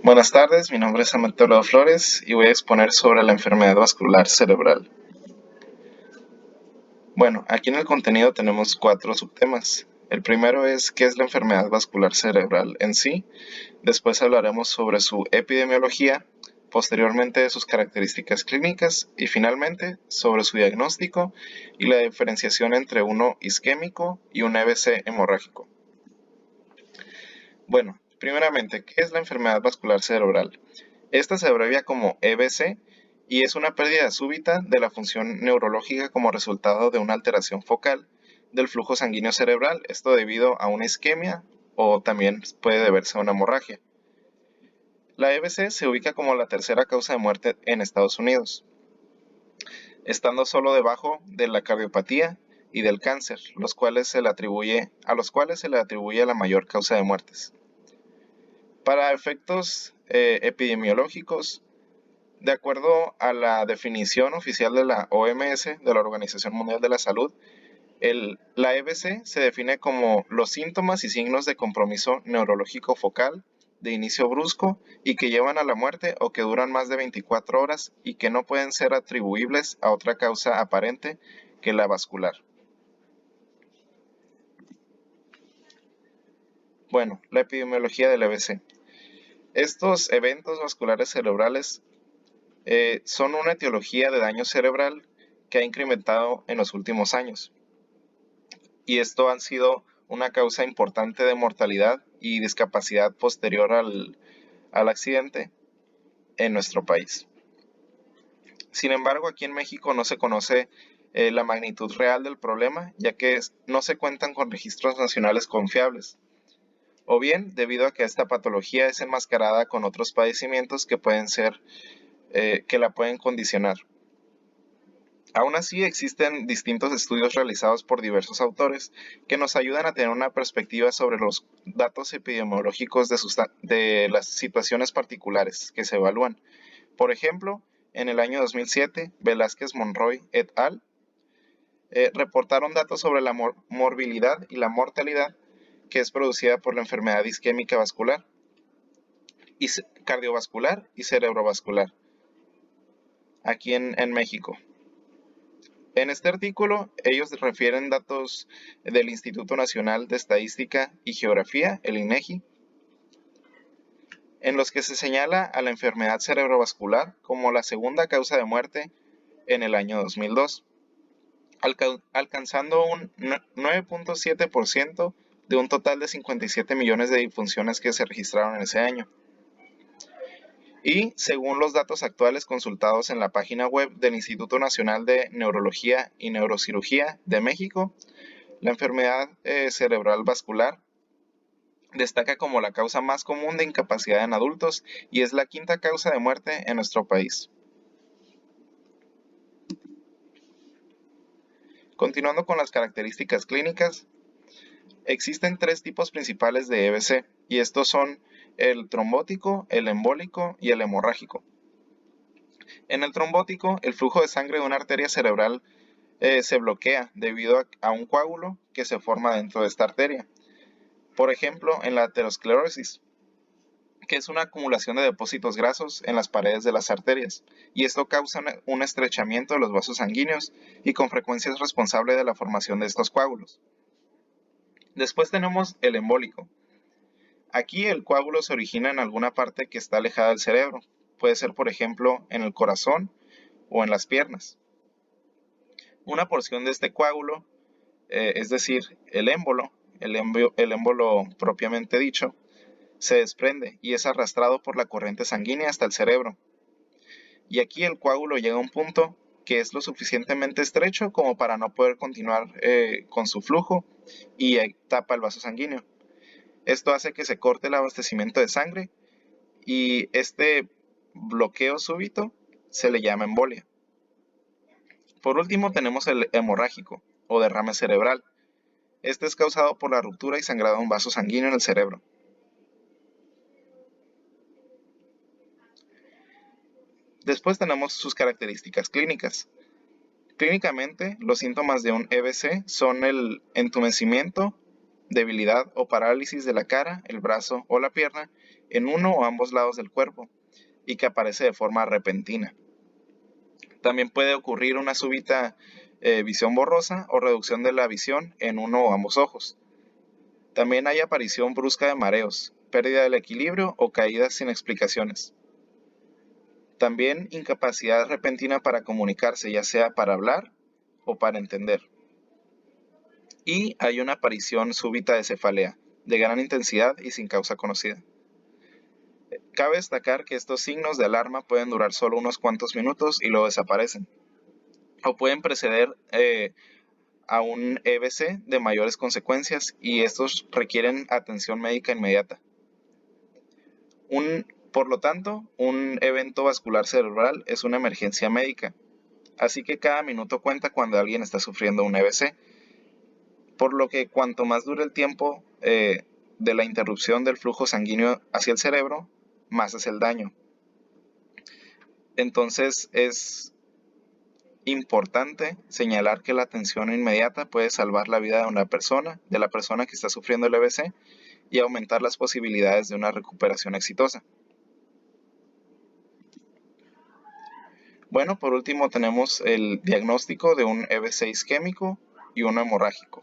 Buenas tardes, mi nombre es Amateo Flores y voy a exponer sobre la enfermedad vascular cerebral. Bueno, aquí en el contenido tenemos 4 subtemas. El primero es qué es la enfermedad vascular cerebral en sí. Después hablaremos sobre su epidemiología, posteriormente de sus características clínicas y finalmente sobre su diagnóstico y la diferenciación entre uno isquémico y un EBC hemorrágico. Bueno, primeramente, ¿qué es la enfermedad vascular cerebral? Esta se abrevia como EBC y es una pérdida súbita de la función neurológica como resultado de una alteración focal del flujo sanguíneo cerebral, esto debido a una isquemia o también puede deberse a una hemorragia. La EBC se ubica como la tercera causa de muerte en Estados Unidos, estando solo debajo de la cardiopatía y del cáncer, a los cuales se le atribuye la mayor causa de muertes. Para efectos epidemiológicos, de acuerdo a la definición oficial de la OMS, de la Organización Mundial de la Salud, la EBC se define como los síntomas y signos de compromiso neurológico focal de inicio brusco y que llevan a la muerte o que duran más de 24 horas y que no pueden ser atribuibles a otra causa aparente que la vascular. Bueno, la epidemiología del EBC. Estos eventos vasculares cerebrales son una etiología de daño cerebral que ha incrementado en los últimos años. Y esto ha sido una causa importante de mortalidad y discapacidad posterior al accidente en nuestro país. Sin embargo, aquí en México no se conoce la magnitud real del problema, ya que no se cuentan con registros nacionales confiables, o bien debido a que esta patología es enmascarada con otros padecimientos que que la pueden condicionar. Aún así, existen distintos estudios realizados por diversos autores que nos ayudan a tener una perspectiva sobre los datos epidemiológicos de las situaciones particulares que se evalúan. Por ejemplo, en el año 2007, Velázquez Monroy et al. Reportaron datos sobre la morbilidad y la mortalidad que es producida por la enfermedad isquémica vascular, y cardiovascular y cerebrovascular aquí en México. En este artículo, ellos refieren datos del Instituto Nacional de Estadística y Geografía, el INEGI, en los que se señala a la enfermedad cerebrovascular como la segunda causa de muerte en el año 2002, alcanzando un 9.7% de un total de 57 millones de disfunciones que se registraron en ese año. Y según los datos actuales consultados en la página web del Instituto Nacional de Neurología y Neurocirugía de México, la enfermedad cerebral vascular destaca como la causa más común de incapacidad en adultos y es la quinta causa de muerte en nuestro país. Continuando con las características clínicas, existen 3 tipos principales de EBC y estos son el trombótico, el embólico y el hemorrágico. En el trombótico, el flujo de sangre de una arteria cerebral se bloquea debido a un coágulo que se forma dentro de esta arteria. Por ejemplo, en la aterosclerosis, que es una acumulación de depósitos grasos en las paredes de las arterias, y esto causa un estrechamiento de los vasos sanguíneos y con frecuencia es responsable de la formación de estos coágulos. Después tenemos el embólico. Aquí el coágulo se origina en alguna parte que está alejada del cerebro, puede ser por ejemplo en el corazón o en las piernas. Una porción de este coágulo, es decir, el émbolo propiamente dicho, se desprende y es arrastrado por la corriente sanguínea hasta el cerebro. Y aquí el coágulo llega a un punto que es lo suficientemente estrecho como para no poder continuar con su flujo y tapa el vaso sanguíneo. Esto hace que se corte el abastecimiento de sangre y este bloqueo súbito se le llama embolia. Por último tenemos el hemorrágico o derrame cerebral. Este es causado por la ruptura y sangrado de un vaso sanguíneo en el cerebro. Después tenemos sus características clínicas. Clínicamente, los síntomas de un EBC son el entumecimiento, debilidad o parálisis de la cara, el brazo o la pierna en uno o ambos lados del cuerpo y que aparece de forma repentina. También puede ocurrir una súbita visión borrosa o reducción de la visión en uno o ambos ojos. También hay aparición brusca de mareos, pérdida del equilibrio o caídas sin explicaciones. También incapacidad repentina para comunicarse, ya sea para hablar o para entender. Y hay una aparición súbita de cefalea, de gran intensidad y sin causa conocida. Cabe destacar que estos signos de alarma pueden durar solo unos cuantos minutos y luego desaparecen, o pueden preceder a un EBC de mayores consecuencias y estos requieren atención médica inmediata. Por lo tanto, un evento vascular cerebral es una emergencia médica, así que cada minuto cuenta cuando alguien está sufriendo un EBC, por lo que cuanto más dure el tiempo de la interrupción del flujo sanguíneo hacia el cerebro, más es el daño. Entonces es importante señalar que la atención inmediata puede salvar la vida de la persona que está sufriendo el EBC y aumentar las posibilidades de una recuperación exitosa. Bueno, por último tenemos el diagnóstico de un EBC isquémico y uno hemorrágico.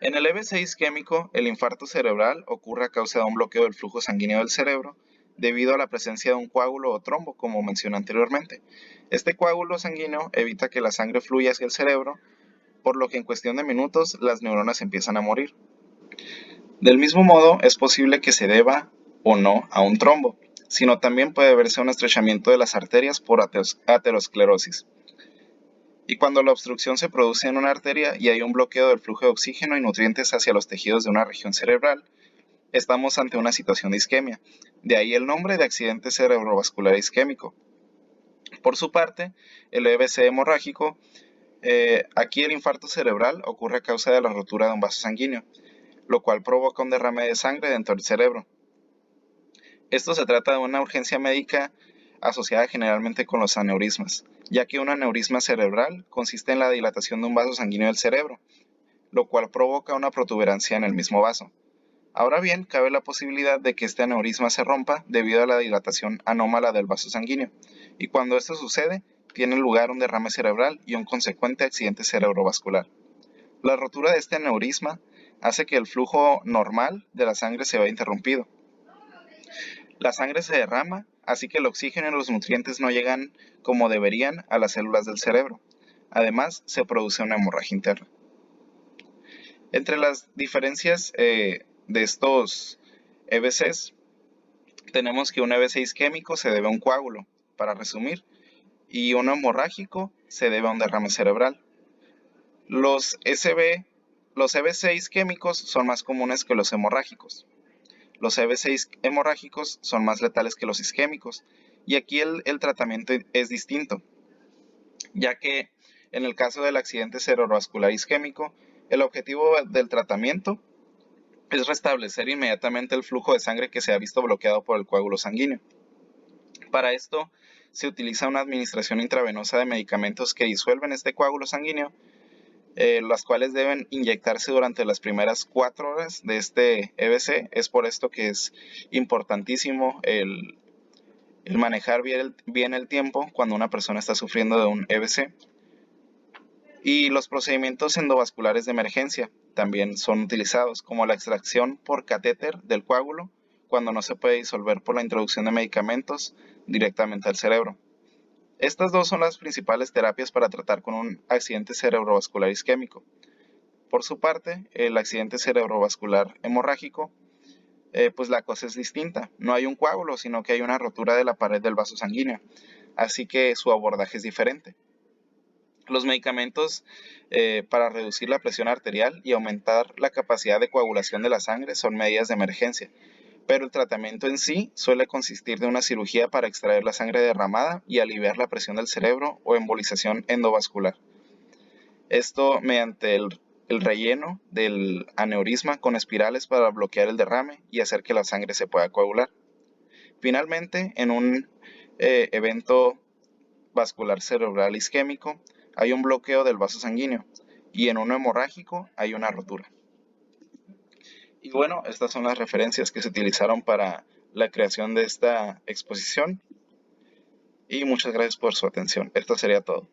En el EBC isquémico, el infarto cerebral ocurre a causa de un bloqueo del flujo sanguíneo del cerebro debido a la presencia de un coágulo o trombo, como mencioné anteriormente. Este coágulo sanguíneo evita que la sangre fluya hacia el cerebro, por lo que en cuestión de minutos las neuronas empiezan a morir. Del mismo modo, es posible que se deba o no a un trombo, sino también puede verse un estrechamiento de las arterias por aterosclerosis. Y cuando la obstrucción se produce en una arteria y hay un bloqueo del flujo de oxígeno y nutrientes hacia los tejidos de una región cerebral, estamos ante una situación de isquemia. De ahí el nombre de accidente cerebrovascular isquémico. Por su parte, el EBC hemorrágico, aquí el infarto cerebral ocurre a causa de la rotura de un vaso sanguíneo, lo cual provoca un derrame de sangre dentro del cerebro. Esto se trata de una urgencia médica asociada generalmente con los aneurismas, ya que un aneurisma cerebral consiste en la dilatación de un vaso sanguíneo del cerebro, lo cual provoca una protuberancia en el mismo vaso. Ahora bien, cabe la posibilidad de que este aneurisma se rompa debido a la dilatación anómala del vaso sanguíneo, y cuando esto sucede, tiene lugar un derrame cerebral y un consecuente accidente cerebrovascular. La rotura de este aneurisma hace que el flujo normal de la sangre se vea interrumpido. La sangre se derrama, así que el oxígeno y los nutrientes no llegan como deberían a las células del cerebro. Además, se produce una hemorragia interna. Entre las diferencias de estos EBCs, tenemos que un EBC isquémico se debe a un coágulo, para resumir, y uno hemorrágico se debe a un derrame cerebral. Los EBC isquémicos son más comunes que los hemorrágicos. Los EBC hemorrágicos son más letales que los isquémicos, y aquí el tratamiento es distinto, ya que en el caso del accidente cerebrovascular isquémico, el objetivo del tratamiento es restablecer inmediatamente el flujo de sangre que se ha visto bloqueado por el coágulo sanguíneo. Para esto se utiliza una administración intravenosa de medicamentos que disuelven este coágulo sanguíneo, las cuales deben inyectarse durante las primeras 4 horas de este EBC. Es por esto que es importantísimo el manejar bien el tiempo cuando una persona está sufriendo de un EBC. Y los procedimientos endovasculares de emergencia también son utilizados, como la extracción por catéter del coágulo cuando no se puede disolver por la introducción de medicamentos directamente al cerebro. Estas dos son las principales terapias para tratar con un accidente cerebrovascular isquémico. Por su parte, el accidente cerebrovascular hemorrágico, pues la cosa es distinta. No hay un coágulo, sino que hay una rotura de la pared del vaso sanguíneo. Así que su abordaje es diferente. Los medicamentos para reducir la presión arterial y aumentar la capacidad de coagulación de la sangre son medidas de emergencia, pero el tratamiento en sí suele consistir de una cirugía para extraer la sangre derramada y aliviar la presión del cerebro o embolización endovascular. Esto mediante el relleno del aneurisma con espirales para bloquear el derrame y hacer que la sangre se pueda coagular. Finalmente, en un evento vascular cerebral isquémico, hay un bloqueo del vaso sanguíneo y en uno hemorrágico hay una rotura. Y bueno, estas son las referencias que se utilizaron para la creación de esta exposición y muchas gracias por su atención. Esto sería todo.